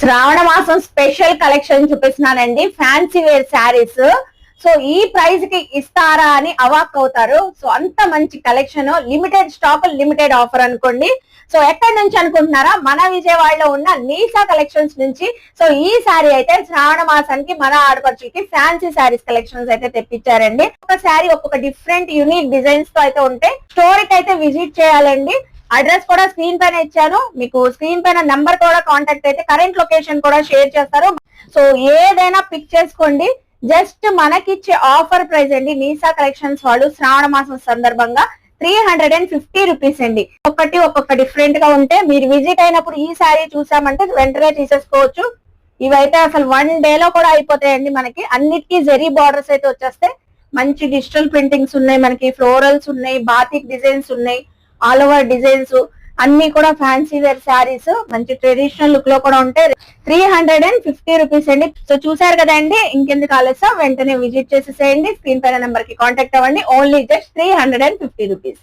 శ్రావణ మాసం special collection చూపిస్తున్నానండి, fancy wear saris. So ఈ ప్రైస్ కి ఇస్తారా అని అవాక్ అవుతారు. సో అంత మంచి collection, limited stock, limited offer అనుకోండి. సో ఎక్కడి నుంచి అనుకుంటున్నారా? మన విజయవాడలో ఉన్న నీసా కలెక్షన్స్ నుంచి. సో ఈ శారీ అయితే శ్రావణ మాసానికి మన ఆడపడుచులకి ఫ్యాన్సీ శారీస్ కలెక్షన్స్ అయితే తెప్పించారండి. ఒక శారీ ఒక్కొక్క డిఫరెంట్ యూనిక్ డిజైన్స్ తో అయితే ఉంటే స్టోరీకి అయితే విజిట్ చేయాలండి. అడ్రస్ కూడా స్క్రీన్ పైన ఇచ్చాను, మీకు స్క్రీన్ పైన నంబర్ కూడా కాంటాక్ట్ అయితే కరెంట్ లొకేషన్ కూడా షేర్ చేస్తారు. సో ఏదైనా పిక్ చేసుకోండి. జస్ట్ మనకిచ్చే ఆఫర్ ప్రైస్ అండి నీసా కలెక్షన్స్ వాళ్ళు శ్రావణ మాసం సందర్భంగా 350 రూపీస్ అండి. ఒక్కొక్క డిఫరెంట్ గా ఉంటే మీరు విజిట్ అయినప్పుడు ఈ శారీ చూసామంటే వెంటనే తీసేసుకోవచ్చు. ఇవైతే అసలు 1 డే లో కూడా అయిపోతాయండి. మనకి అన్నిటికీ జెరీ బార్డర్స్ అయితే వచ్చేస్తే మంచి డిజిటల్ ప్రింటింగ్స్ ఉన్నాయి, మనకి ఫ్లోరల్స్ ఉన్నాయి, బాతిక్ డిజైన్స్ ఉన్నాయి, ఆల్ ఓవర్ డిజైన్స్ అన్ని కూడా ఫ్యాన్సీ వేర్ శారీస్ మంచి ట్రెడిషనల్ లుక్ లో కూడా ఉంటాయి. 350 రూపీస్ అండి. సో చూసారు కదండి, ఇంకెందుకు ఆలస్యం, వెంటనే విజిట్ చేసేసేయండి. స్క్రీన్ పైన నెంబర్ కి కాంటాక్ట్ అవ్వండి. Only just 350 rupees.